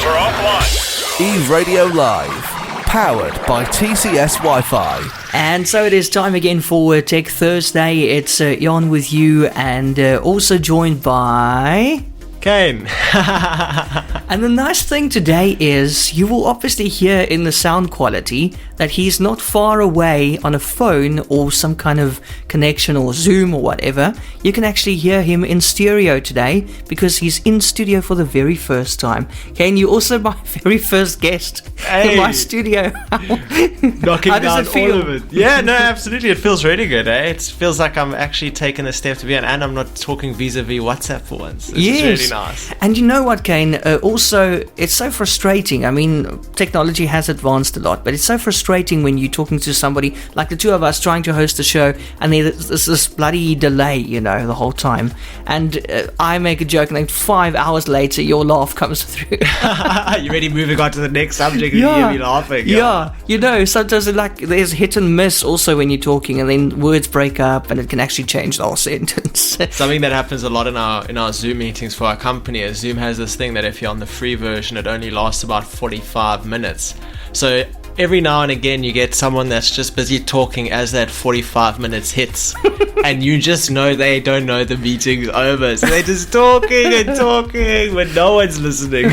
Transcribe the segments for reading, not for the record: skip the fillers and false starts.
We're offline. eRadio Live, powered by TCS Wi-Fi. And so it is time again for Tech Thursday. It's Eon with you, and also joined by Kaine. And the nice thing today is you will obviously hear in the sound quality that he's not far away on a phone or some kind of connection or Zoom or whatever. You can actually hear him in stereo today because he's in studio for the very first time. Kaine, you're also my very first guest in my studio. Knocking How does down it feel? all of it. Yeah, no, absolutely. It feels really good, eh? It feels like I'm actually taking a step to be in, and I'm not talking vis-a-vis WhatsApp for once. It's really nice. And you know what, Kaine? Also, it's so frustrating. I mean, technology has advanced a lot, but it's so frustrating when you're talking to somebody like the two of us trying to host a show, and there's this bloody delay, you know, the whole time. And I make a joke, and then 5 hours later, your laugh comes through. You're already moving on to the next subject, and you hear me laughing. Yeah, you know, sometimes there's hit and miss also when you're talking, and then words break up, and it can actually change the whole sentence. Something that happens a lot in our Zoom meetings for our company is Zoom has this thing that if you're on the free version, it only lasts about 45 minutes. So every now and again you get someone that's just busy talking as that 45 minutes hits and you just know they don't know the meeting's over, so they're just talking and talking but no one's listening.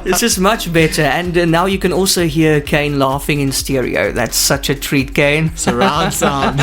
It's just much better. And now you can also hear Kaine laughing in stereo. That's such a treat, Kaine. Surround sound.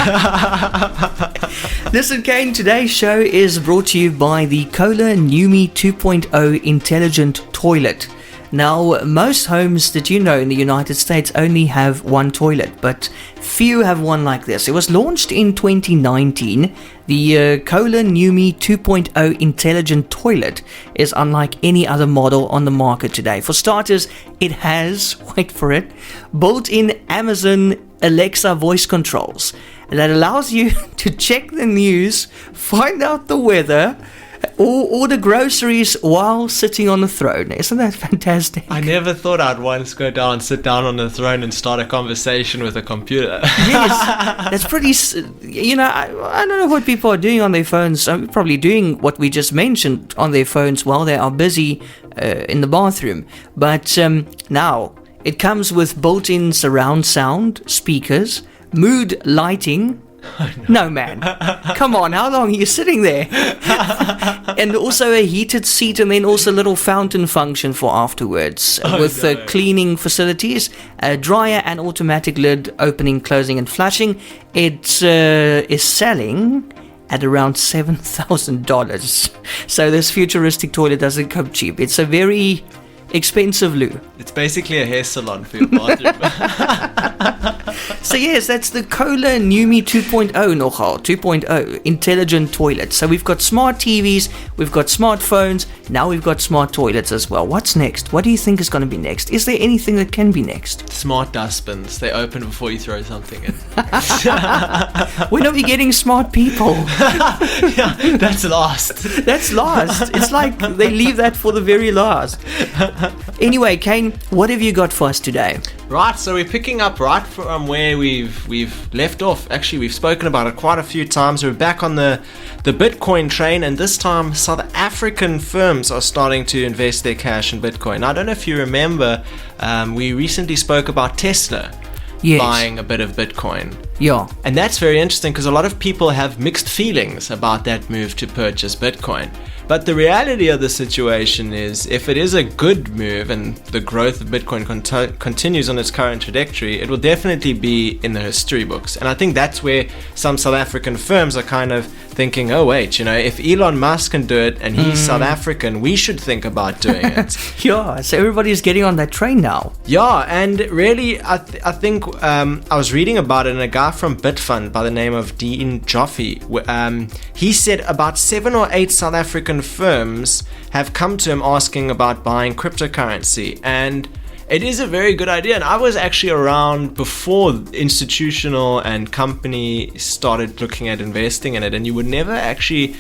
Listen, Kaine, today's show is brought to you by the Kohler Numi 2.0 intelligent toilet. Now, most homes that you know in the United States only have one toilet, but few have one like this. It was launched in 2019. The Kohler Numi 2.0 intelligent toilet is unlike any other model on the market today. For starters, it has, wait for it, built-in Amazon Alexa voice controls that allows you to check the news, find out the weather, or order groceries while sitting on the throne. Isn't that fantastic? I never thought I'd once sit down on the throne and start a conversation with a computer. Yes, that's pretty, you know, I don't know what people are doing on their phones. I'm probably doing what we just mentioned on their phones while they are busy in the bathroom. But now, it comes with built-in surround sound, speakers, mood lighting. Oh, no, man. Come on, how long are you sitting there? And also a heated seat, and then also a little fountain function for afterwards with cleaning facilities, a dryer and automatic lid opening, closing and flushing. It is selling at around $7,000. So this futuristic toilet doesn't come cheap. It's a very expensive loo. It's basically a hair salon for your bathroom. So yes, that's the Kohler Numi 2.0 nogal, 2.0 intelligent toilet. So we've got smart TVs, we've got smartphones, now we've got smart toilets as well. What's next? What do you think is going to be next? Is there anything that can be next? Smart dustbins. They open before you throw something in. When are we getting smart people? Yeah, that's last. That's last. It's like they leave that for the very last. Anyway, Kaine, what have you got for us today? Right, so we're picking up right from where we've left off. Actually, we've spoken about it quite a few times. We're back on the Bitcoin train, and this time South African firms are starting to invest their cash in Bitcoin. Now, I don't know if you remember, we recently spoke about Tesla. Yes. Buying a bit of Bitcoin. Yeah. And that's very interesting because a lot of people have mixed feelings about that move to purchase Bitcoin. But the reality of the situation is, if it is a good move and the growth of Bitcoin continues on its current trajectory, it will definitely be in the history books. And I think that's where some South African firms are kind of thinking, oh wait, you know, if Elon Musk can do it and he's South African, we should think about doing it. Yeah, so everybody's getting on that train now. Yeah, and really, I think I was reading about it, and a guy from Bitfund by the name of Dean Joffe, he said about 7 or 8 South African firms have come to him asking about buying cryptocurrency, and it is a very good idea. And I was actually around before institutional and company started looking at investing in it, and you would never actually,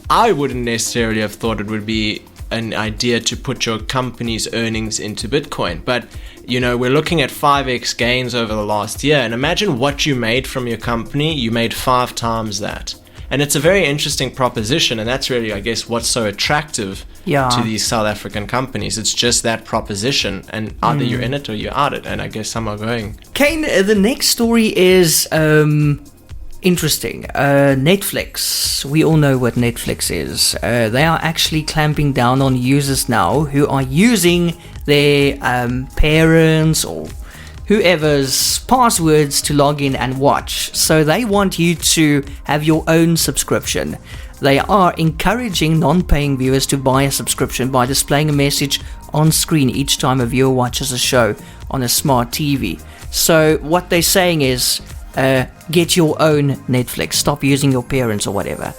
I wouldn't necessarily have thought it would be an idea to put your company's earnings into Bitcoin. But you know, we're looking at 5x gains over the last year, and imagine what you made from your company. You made 5 times that. And it's a very interesting proposition, and that's really, I guess, what's so attractive to these South African companies. It's just that proposition, and either you're in it or you're out it, and I guess some are going. Kaine, the next story is interesting. Netflix. We all know what Netflix is. They are actually clamping down on users now who are using their parents' or whoever's passwords to log in and watch. So they want you to have your own subscription. They are encouraging non-paying viewers to buy a subscription by displaying a message on screen each time a viewer watches a show on a smart TV. So what they're saying is, get your own Netflix. Stop using your parents or whatever.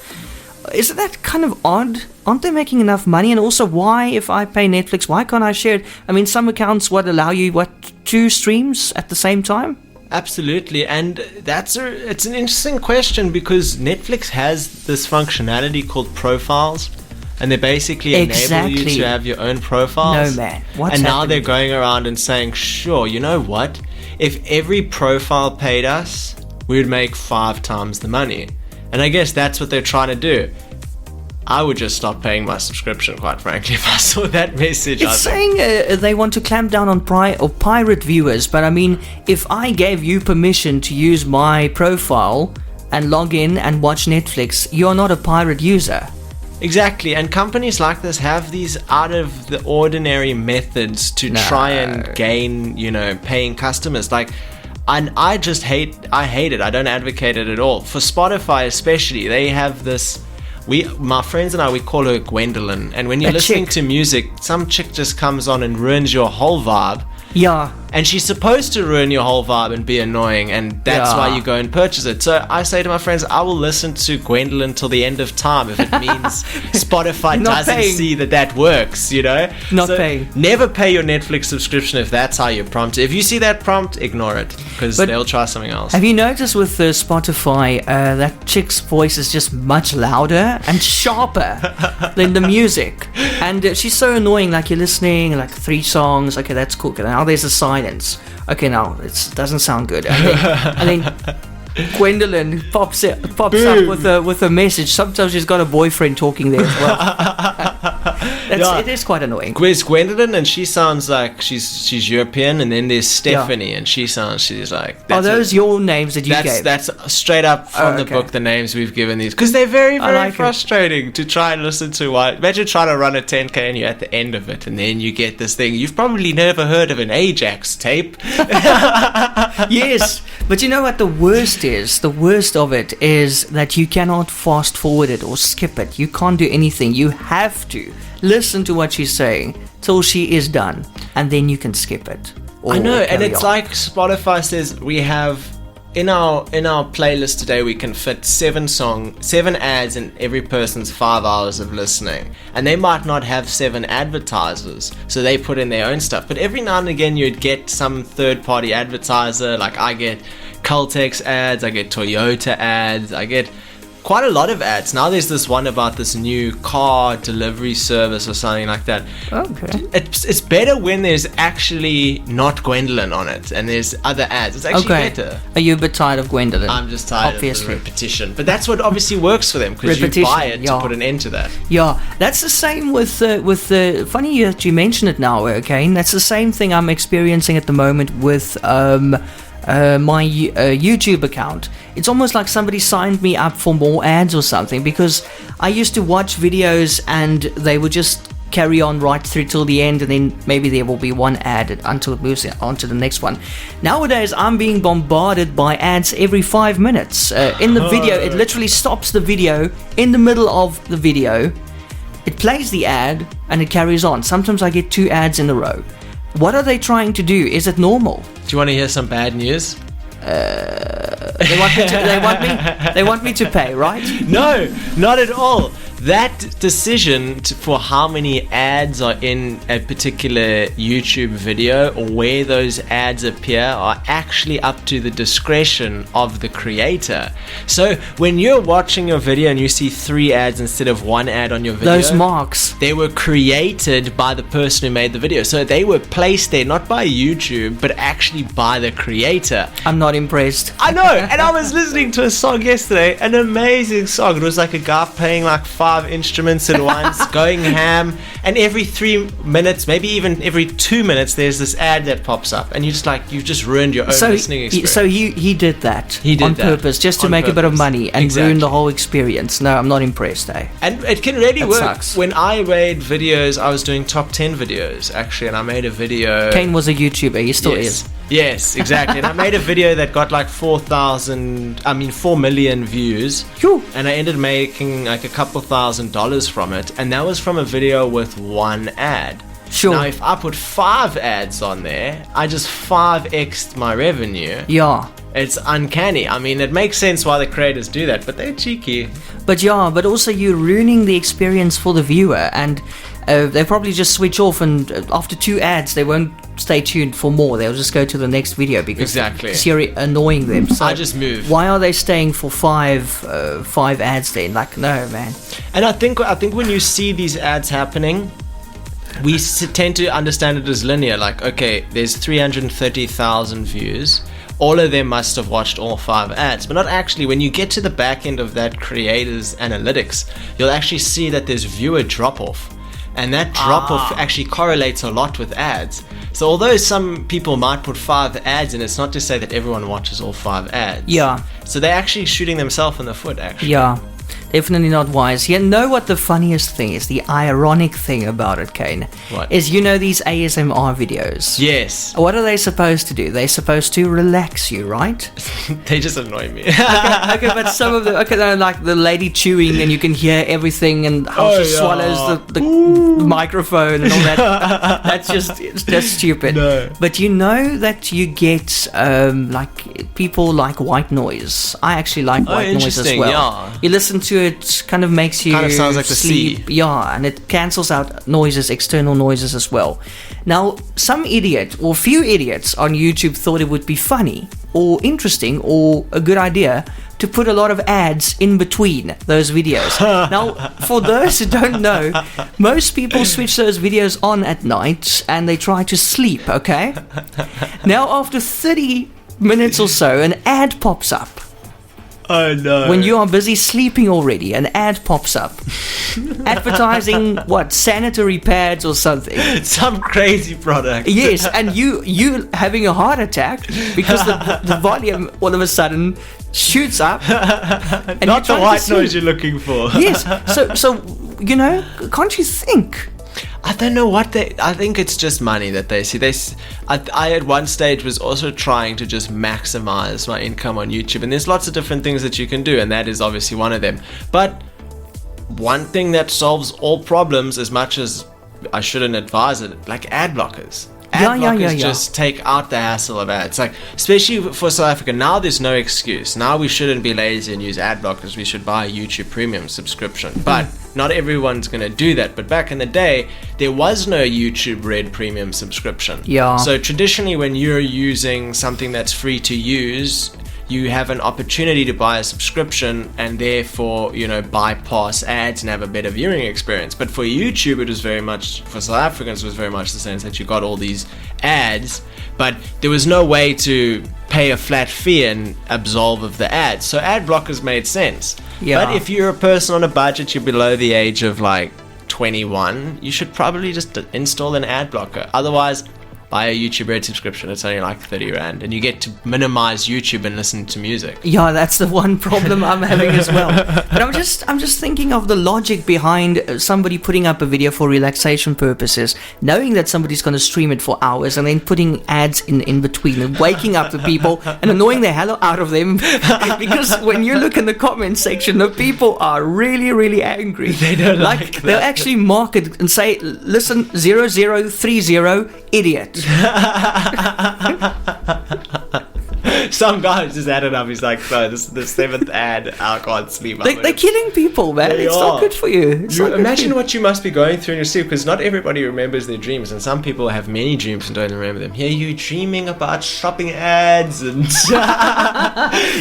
Isn't that kind of odd? Aren't they making enough money? And also, why, if I pay Netflix, why can't I share it? I mean, some accounts allow you 2 streams at the same time? Absolutely, and it's an interesting question because Netflix has this functionality called profiles, and they basically enable you to have your own profiles. No, man. And now they're going around and saying, sure, you know what? If every profile paid us, we would make 5 times the money. And I guess that's what they're trying to do. I would just stop paying my subscription, quite frankly, if I saw that message. It's saying they want to clamp down on pirate viewers, but I mean, if I gave you permission to use my profile and log in and watch Netflix, you're not a pirate user. Exactly, and companies like this have these out-of-the-ordinary methods to try and gain, paying customers. And I hate it. I don't advocate it at all. For Spotify especially, they have this... my friends and I, we call her Gwendolyn. And when you're listening to music, some chick just comes on and ruins your whole vibe. Yeah. And she's supposed to ruin your whole vibe and be annoying, and that's why you go and purchase it. So I say to my friends, I will listen to Gwendolyn till the end of time if it means Spotify doesn't see that works, Not paying. Never pay your Netflix subscription if that's how you're prompted. If you see that prompt, ignore it, because they'll try something else. Have you noticed with Spotify, that chick's voice is just much louder and sharper than the music? And she's so annoying, you're listening, 3 songs, okay, that's cool. Now there's a silence. Okay, now it doesn't sound good. And then Gwendolyn pops up with a message. Sometimes she's got a boyfriend talking there as well. It is quite annoying. There's Gwendolyn, and she sounds like she's European, and then there's Stephanie, and she's like... Are those your names that you gave? That's straight up from the book, the names we've given these. Because they're very, very frustrating to try and listen to. Imagine trying to run a 10K and you're at the end of it, and then you get this thing. You've probably never heard of an Ajax tape. Yes, but you know what the worst is? The worst of it is that you cannot fast forward it or skip it. You can't do anything. You have to listen to what she's saying till she is done, and then you can skip it. I know, and it's like Spotify says we have in our playlist today we can fit 7 ads in every person's 5 hours of listening, and they might not have 7 advertisers, so they put in their own stuff. But every now and again you'd get some third-party advertiser, like I get Caltex ads, I get Toyota ads, I get quite a lot of ads. Now there's this one about this new car delivery service or something like that. Okay. It's better when there's actually not Gwendolyn on it and there's other ads. It's actually better. Are you a bit tired of Gwendolyn? I'm just tired of the repetition. But that's what obviously works for them, because you buy it to put an end to that. Yeah, that's the same with the funny that you mention it now, okay? That's the same thing I'm experiencing at the moment with my YouTube account. It's almost like somebody signed me up for more ads or something, because I used to watch videos and they would just carry on right through till the end, and then maybe there will be one ad until it moves on to the next one. Nowadays I'm being bombarded by ads every 5 minutes. In the video, it literally stops the video in the middle of the video, it plays the ad, and it carries on. Sometimes I get 2 ads in a row. What are they trying to do? Is it normal? Do you want to hear some bad news? They want me to pay, right? No, not at all. that decision for how many ads are in a particular YouTube video or where those ads appear are actually up to the discretion of the creator. So when you're watching your video and you see 3 ads instead of 1 ad on your video, those marks, they were created by the person who made the video. So they were placed there not by YouTube, but actually by the creator. I'm not impressed. I know, and I was listening to a song yesterday, an amazing song. It was like a guy playing like 5 instruments at once, going ham, and every 3 minutes, maybe even every 2 minutes, there's this ad that pops up, and you've just ruined your own listening experience. So he did that on purpose, just to make a bit of money and ruin the whole experience. No, I'm not impressed, eh? And it can really work. Sucks. When I made videos, I was doing top 10 videos, actually, and I made a video... Kaine was a YouTuber, he still is. Yes, exactly. And I made a video that got like 4 million views. Phew. And I ended making like a couple $1,000s from it. And that was from a video with 1 ad. Sure. Now, if I put 5 ads on there, I just 5x'd my revenue. Yeah. It's uncanny. I mean, it makes sense why the creators do that, but they're cheeky. But also you're ruining the experience for the viewer, and they probably just switch off, and after 2 ads, they won't stay tuned for more. They'll just go to the next video because you're annoying them. So I just move. Why are they staying for 5 ads then? Like, no, man. And I think when you see these ads happening, we tend to understand it as linear. Like, okay, there's 330,000 views. All of them must have watched all 5 ads, but not actually. When you get to the back end of that creator's analytics, you'll actually see that there's viewer drop-off. And that drop-off actually correlates a lot with ads. So although some people might put 5 ads in, it's not to say that everyone watches all 5 ads. Yeah. So they're actually shooting themselves in the foot, actually. Yeah. Definitely not wise. You know what the funniest thing is? The ironic thing about it, Kaine. What? Is, these ASMR videos. Yes. What are they supposed to do? They're supposed to relax you, right? They just annoy me. okay, but some of them, they're like the lady chewing and you can hear everying and how she swallows the microphone and all that. That's stupid. No. But you know that you get like people like white noise. I actually like white noise as well. Yeah. You listen to it, kind of makes you sounds like the sleep. sea. Yeah, and it cancels out noises, external noises as well. Now, some idiot or few idiots on YouTube thought it would be funny or interesting or a good idea to put a lot of ads in between those videos. Now, for those who don't know, most people switch those videos on at night and they try to sleep, okay? Now, after 30 minutes or so, an ad pops up. Oh no. When you are busy sleeping already, an ad pops up. Advertising, sanitary pads or something. Some crazy product. Yes, and you having a heart attack because the volume all of a sudden shoots up. And not the white noise you're looking for. Yes, so can't you think? I don't know what I think it's just money that they see. I at one stage was also trying to just maximize my income on YouTube, and there's lots of different things that you can do, and that is obviously one of them. But one thing that solves all problems, as much as I shouldn't advise it, like ad blockers. Ad blockers just take out the hassle of ads. Like, especially for South Africa, now there's no excuse. Now we shouldn't be lazy and use ad blockers. We should buy a YouTube Premium subscription. But not everyone's going to do that. But back in the day, there was no YouTube Red Premium subscription. Yeah. So traditionally, when you're using something that's free to use, you have an opportunity to buy a subscription and therefore, bypass ads and have a better viewing experience. But for YouTube, it was very much, for South Africans, it was very much the sense that you got all these ads, but there was no way to pay a flat fee and absolve of the ads. So ad blockers made sense. Yeah. But if you're a person on a budget, you're below the age of like 21, you should probably just install an ad blocker. Otherwise, buy a YouTube Red subscription. It's only like 30 Rand, and you get to minimize YouTube and listen to music. Yeah, that's the one problem I'm having as well. But I'm just thinking of the logic behind somebody putting up a video for relaxation purposes, knowing that somebody's going to stream it for hours, and then putting ads in between and waking up the people and annoying the hell out of them. Because when you look in the comment section, the people are really, really angry. They don't like they'll that. actually mark it and say, "Listen, 0030, idiot." Some guy just added up. He's like, no, this is the 7th ad. I can't sleep. They're killing people, man. It's not good for you. Imagine what you must be going through in your sleep, because not everybody remembers their dreams, and some people have many dreams and don't remember them. Here you dreaming about shopping ads and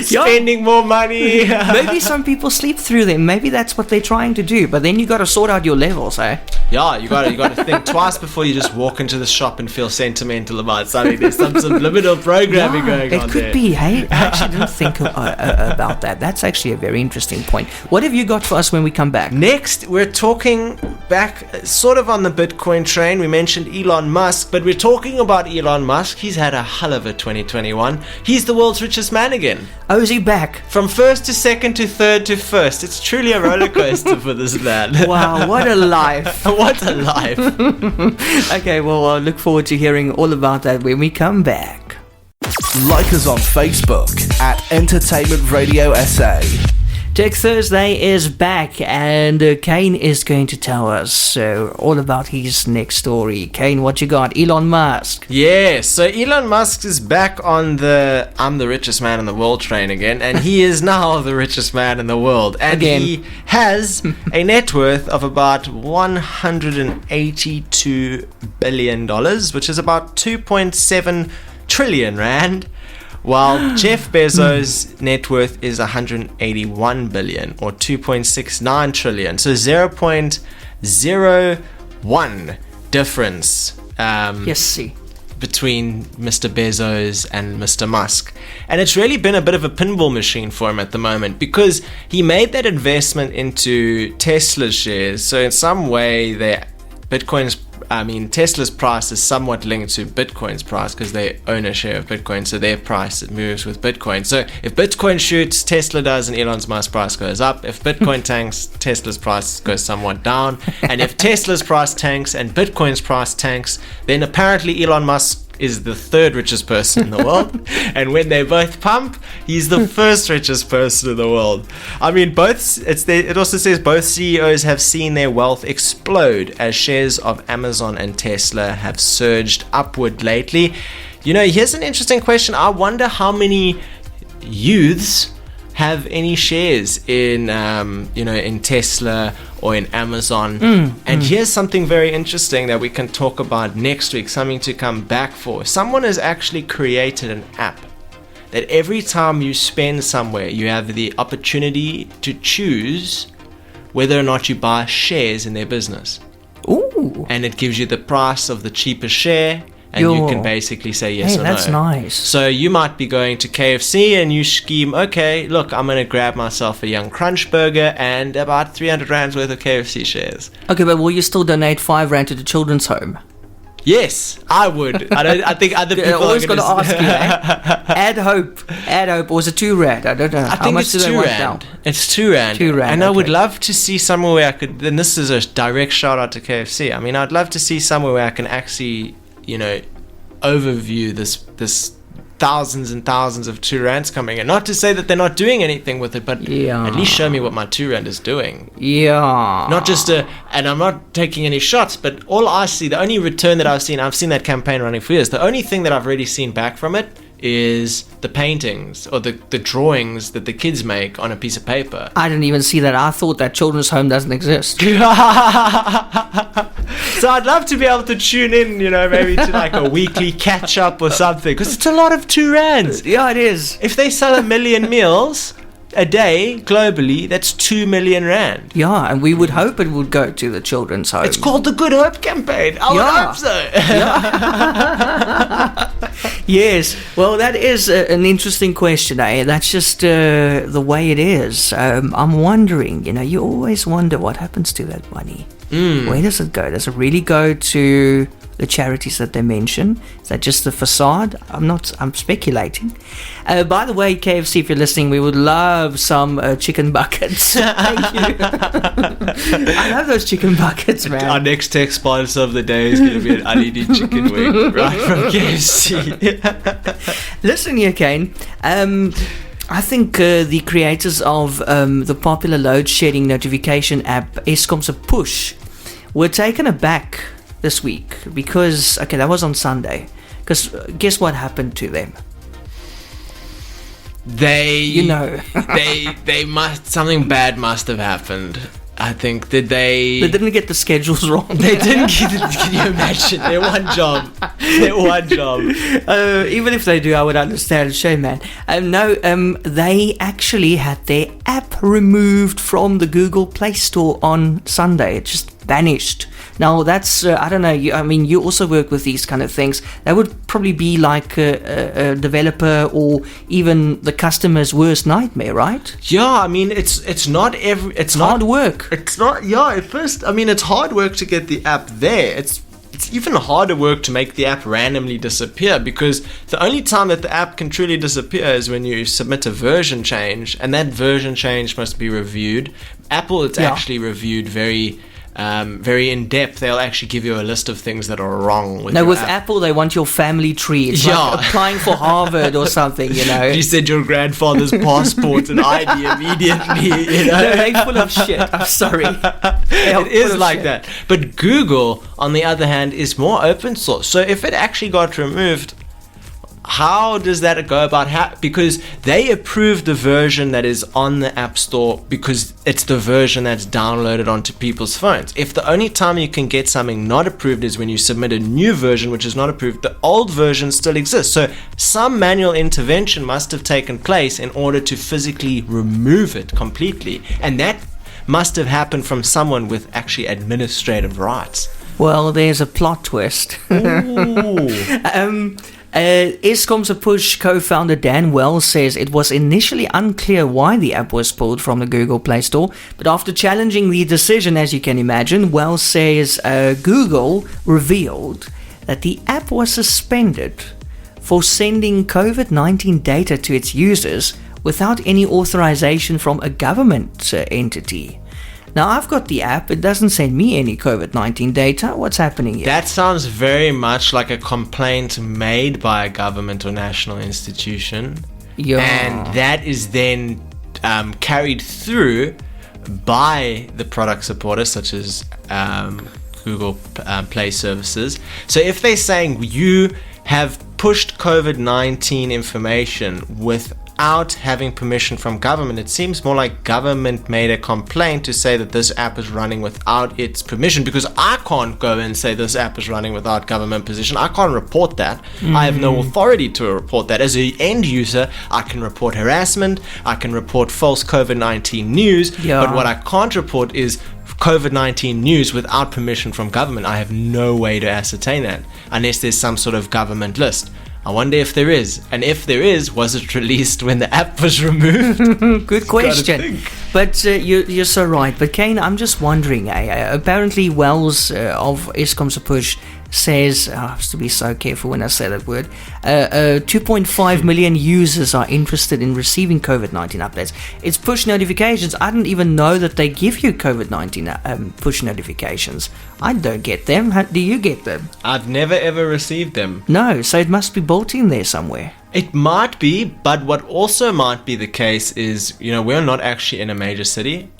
spending more money. Maybe some people sleep through them. Maybe that's what they're trying to do. But then you got to sort out your levels, eh? Yeah, you got to think twice before you just walk into the shop and feel sentimental about something. There's some subliminal programming going on there. It could be. Hey, I actually didn't think about that. That's actually a very interesting point. What have you got for us when we come back? Next, we're talking back sort of on the Bitcoin train. We mentioned Elon Musk, but we're talking about Elon Musk. He's had a hell of a 2021. He's the world's richest man again. Oh, is he back? From first to second to third to first. It's truly a roller coaster for this man. Wow, what a life. What a life. Okay, well, I look forward to hearing all about that when we come back. Like us on Facebook at Entertainment Radio SA. Tech Thursday is back, and Kaine is going to tell us all about his next story. Kaine, what you got? Elon Musk. Yeah, so Elon Musk is back on the I'm the richest man in the world train again, and he is now the richest man in the world. And again. He has a net worth of about $182 billion, which is about 2.7 trillion rand. While Jeff Bezos' net worth is 181 billion, or 2.69 trillion. So 0.01 difference between Mr. Bezos and Mr. Musk. And it's really been a bit of a pinball machine for him at the moment, because he made that investment into Tesla shares. So in some way, Tesla's price is somewhat linked to Bitcoin's price, because they own a share of Bitcoin, so their price moves with Bitcoin. So if Bitcoin shoots, Tesla does, and Elon Musk's price goes up. If Bitcoin tanks, Tesla's price goes somewhat down. And if Tesla's price tanks and Bitcoin's price tanks, then apparently Elon Musk is the third richest person in the world. And when they both pump, he's the first richest person in the world. I mean, it also says both CEOs have seen their wealth explode as shares of Amazon and Tesla have surged upward lately. You know, here's an interesting question. I wonder how many youths have any shares in Tesla or in Amazon. And here's something very interesting that we can talk about next week, something to come back for. Someone has actually created an app that every time you spend somewhere, you have the opportunity to choose whether or not you buy shares in their business. Ooh. And it gives you the price of the cheapest share, and you can basically say yes or no. That's nice. So you might be going to KFC and you scheme, okay, look, I'm going to grab myself a Young Crunch burger and about 300 rands worth of KFC shares. Okay, but will you still donate 5 rand to the children's home? Yes, I would. I think other people always are going to ask you, Add hope, or was it 2 rand? I don't know. I think it's 2 rand. It's 2 rand. 2 rand. And I would love to see somewhere where I could, and this is a direct shout out to KFC. I mean, I'd love to see somewhere where I can actually, overview this thousands and thousands of 2 rands coming in. Not to say that they're not doing anything with it, but at least show me what my 2 rand is doing. Yeah. Not just and I'm not taking any shots, but all I see, the only return that I've seen that campaign running for years, the only thing that I've really seen back from it is the paintings or the drawings that the kids make on a piece of paper. I didn't even see that. I thought that children's home doesn't exist. So I'd love to be able to tune in, maybe to like a weekly catch up or something, because it's a lot of 2 rands. Yeah, it is. If they sell 1 million meals a day globally, that's 2 million rand. Yeah, and we would hope it would go to the children's home. It's called the Good Hope campaign. I would hope so. Yes. Well, that is an interesting question, eh? That's just the way it is. I'm wondering, you always wonder what happens to that money. Where does it go? Does it really go to the charities that they mention? Is that just the facade? I'm speculating. By the way, KFC, if you're listening, we would love some chicken buckets. Thank you. I love those chicken buckets, man. Our next tech sponsor of the day is going to be an unedited chicken wing right from KFC. Listen here, Kaine. I think the creators of the popular load shedding notification app EskomSePush were taken aback this week because, that was on Sunday. Because guess what happened to them? they something bad must have happened. I think they didn't get the schedules wrong. They didn't get it. Can you imagine? Their one job. Even if they do, I would understand. Shame, man. They actually had their app removed from the Google Playstore on Sunday. It just vanished. Now, that's, I don't know, you also work with these kind of things. That would probably be like a developer or even the customer's worst nightmare, right? Yeah, it's not hard work. It's not, yeah, at first, it's hard work to get the app there. It's even harder work to make the app randomly disappear, because the only time that the app can truly disappear is when you submit a version change, and that version change must be reviewed. Apple, it's actually reviewed very in depth. They'll actually give you a list of things that are wrong with with app. Apple, they want your family tree. It's like applying for Harvard or something, You said your grandfather's passport and ID immediately, They're full of shit. I'm sorry. It is like that. But Google, on the other hand, is more open source. So if it actually got removed, how does that go about? Because they approved the version that is on the App Store because it's the version that's downloaded onto people's phones. If the only time you can get something not approved is when you submit a new version which is not approved, the old version still exists. So some manual intervention must have taken place in order to physically remove it completely. And that must have happened from someone with actually administrative rights. Well, there's a plot twist. EskomSePush co-founder Dan Wells says it was initially unclear why the app was pulled from the Google Play Store, but after challenging the decision, as you can imagine, Wells says Google revealed that the app was suspended for sending COVID-19 data to its users without any authorization from a government entity. Now, I've got the app. It doesn't send me any COVID-19 data. What's happening here? That sounds very much like a complaint made by a government or national institution. Yeah. And that is then carried through by the product supporters, such as Google Play services. So if they're saying you have pushed COVID-19 information without having permission from government, it seems more like government made a complaint to say that this app is running without its permission, because I can't go and say this app is running without government permission. I can't report that. I have no authority to report that. As an end user, I can report harassment, I can report false COVID-19 news, but what I can't report is COVID-19 news without permission from government. I have no way to ascertain that unless there's some sort of government list. I wonder if there is. And if there is, was it released when the app was removed? Good question. But you're so right. But Kaine, I'm just wondering, apparently Wells of EskomSePush says, I have to be so careful when I say that word, 2.5 million users are interested in receiving COVID-19 updates. It's push notifications. I didn't even know that they give you COVID-19 push notifications. I don't get them. Do you get them? I've never ever received them. No, so it must be built in there somewhere. It might be, but what also might be the case is, we're not actually in a major city.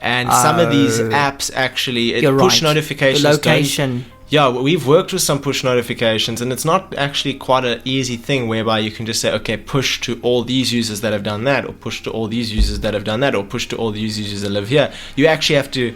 And some of these apps actually, push notifications. The location. Yeah, we've worked with some push notifications, and it's not actually quite an easy thing whereby you can just say, okay, push to all these users that have done that, or push to all these users that have done that, or push to all these users that live here. You actually have to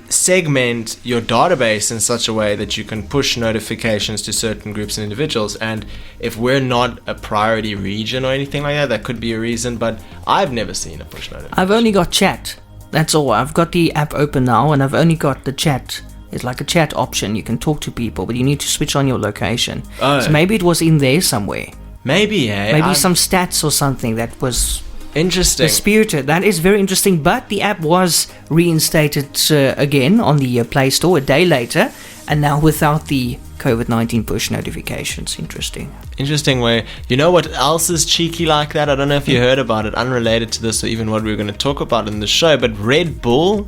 segment your database in such a way that you can push notifications to certain groups and individuals. And if we're not a priority region or anything like that, that could be a reason, but I've never seen a push notification. I've only got chat. That's all. I've got the app open now, and I've only got the chat. It's like a chat option. You can talk to people, but you need to switch on your location. So maybe it was in there somewhere. Maybe, Maybe some stats or something that was interesting. Disputed. That is very interesting. But the app was reinstated again on the Play Store a day later, and now without the COVID-19 push notifications. Interesting way. You know what else is cheeky like that? I don't know if you heard about it, unrelated to this or even what we were going to talk about in the show, but Red Bull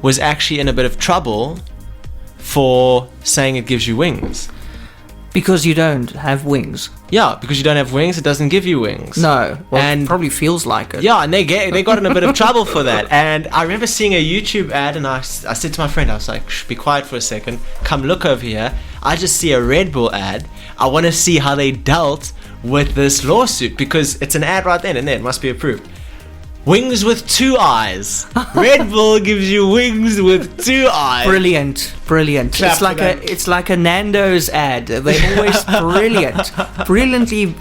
was actually in a bit of trouble for saying it gives you wings. Because you don't have wings. Yeah, because you don't have wings, it doesn't give you wings. No, well, and it probably feels like it. Yeah, and they got in a bit of trouble for that. And I remember seeing a YouTube ad, and I said to my friend, I was like, "Shh, be quiet for a second. Come look over here. I just see a Red Bull ad. I want to see how they dealt with this lawsuit because it's an ad right then and there. It must be approved. Wings with 2 eyes. Red Bull gives you wings with 2 eyes. Brilliant. Clap It's like a Nando's ad. They're always brilliantly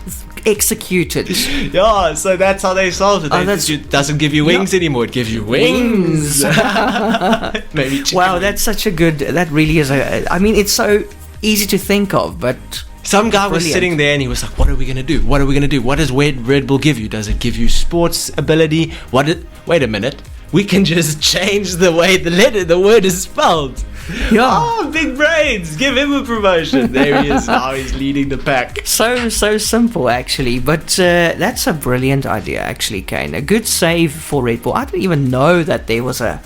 executed. Yeah, so that's how they solved it. It doesn't give you wings anymore. It gives you wings. Maybe chicken. Wow, that's such a good. That really is I mean, it's so easy to think of, but. Some guy was sitting there and he was like, what are we going to do? What are we going to do? What does Red Bull give you? Does it give you sports ability? Wait a minute. We can just change the way the word is spelled. Yeah. Oh, big brains. Give him a promotion. There he is. Now he's leading the pack. So simple, actually. But that's a brilliant idea, actually, Kaine. A good save for Red Bull. I didn't even know that there was a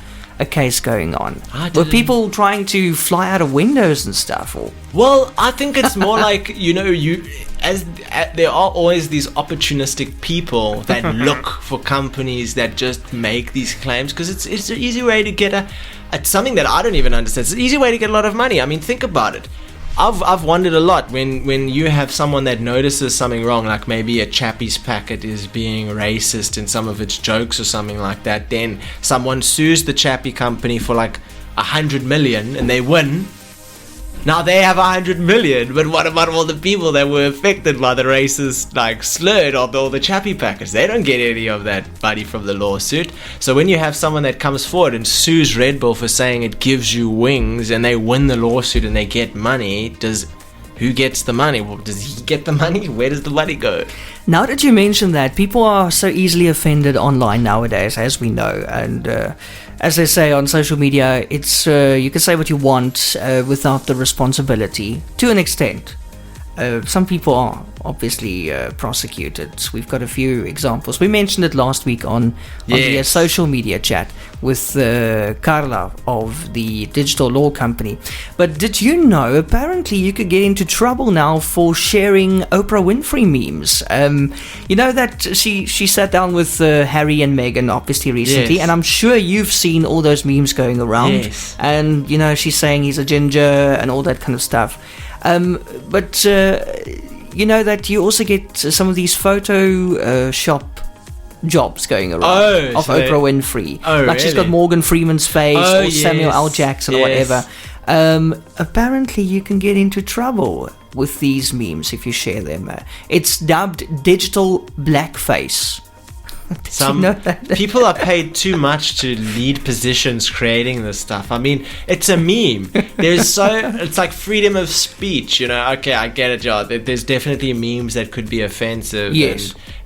case going on. Were people trying to fly out of windows and stuff? Or? Well, I think it's more like, there are always these opportunistic people that look for companies that just make these claims because it's an easy way to get at something that I don't even understand. It's an easy way to get a lot of money. I mean, think about it. I've wondered a lot when you have someone that notices something wrong, like maybe a Chappie's packet is being racist in some of its jokes or something like that, then someone sues the Chappie company for like 100 million and they win. Now they have 100 million, but what about all the people that were affected by the racist slur of all the Chappie packets? They don't get any of that money from the lawsuit. So when you have someone that comes forward and sues Red Bull for saying it gives you wings and they win the lawsuit and they get money, who gets the money? Well, does he get the money? Where does the money go? Now that you mention that, people are so easily offended online nowadays, as we know, and as they say on social media, it's you can say what you want without the responsibility, to an extent. Some people are obviously prosecuted. We've got a few examples. We mentioned it last week on the social media chat with Carla of the digital law company. But did you know, apparently you could get into trouble now for sharing Oprah Winfrey memes. You know that she sat down with Harry and Meghan obviously recently, and I'm sure you've seen all those memes going around. Yes. And, she's saying he's a ginger and all that kind of stuff. But you know that you also get some of these Photoshop jobs going around of Oprah Winfrey. Like she's got Morgan Freeman's face or Samuel L. Jackson or whatever. Apparently you can get into trouble with these memes if you share them. It's dubbed digital blackface. Some people are paid too much to lead positions creating this stuff. I mean, it's a meme. It's like freedom of speech, Okay, I get it, yeah. There's definitely memes that could be offensive,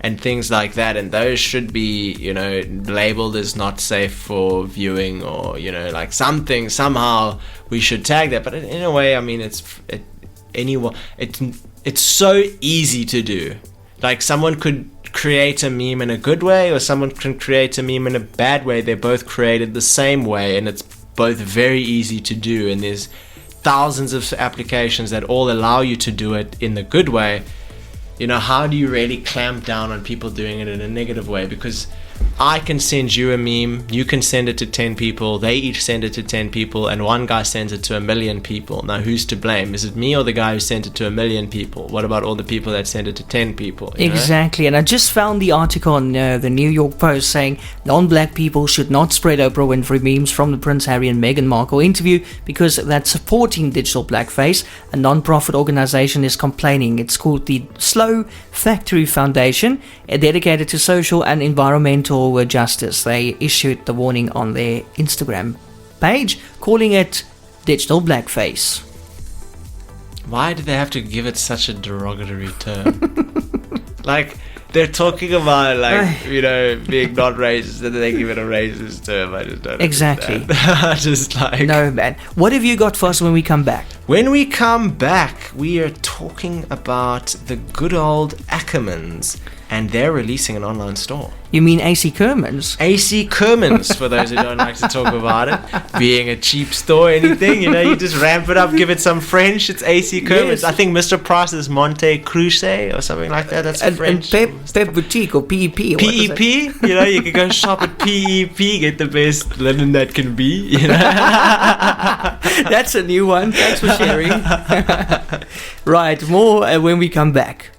and things like that, and those should be, labeled as not safe for viewing, or something. Somehow we should tag that. But in a way, I mean, it's so easy to do. Like someone could create a meme in a good way, or someone can create a meme in a bad way. They're both created the same way, and it's both very easy to do, and there's thousands of applications that all allow you to do it in the good way. How do you really clamp down on people doing it in a negative way? Because I can send you a meme, you can send it to 10 people, they each send it to 10 people, and one guy sends it to 1 million people. Now, who's to blame? Is it me or the guy who sent it to 1 million people? What about all the people that sent it to 10 people? Exactly, and I just found the article on the New York Post saying non-black people should not spread Oprah Winfrey memes from the Prince Harry and Meghan Markle interview because that's supporting digital blackface. A non-profit organization is complaining. It's called the Slow Factory Foundation, dedicated to social and environmental justice. They issued the warning on their Instagram page, calling it digital blackface. Why do they have to give it such a derogatory term? They're talking about being not racist, and they give it a racist term. I just don't understand. No, man. What have you got for us when we come back? When we come back, we are talking about the good old Ackermans, and they're releasing an online store. You mean AC Kermans? AC Kermans, for those who don't like to talk about it, being a cheap store, anything, you just ramp it up, give it some French. It's AC Kermans. Yes. I think Mr. Price is Monte Cruce or something like that. That's French. And Pep Boutique or PEP. PEP, you can go shop at PEP, get the best linen that can be. That's a new one. Thanks for sharing. Right, more when we come back.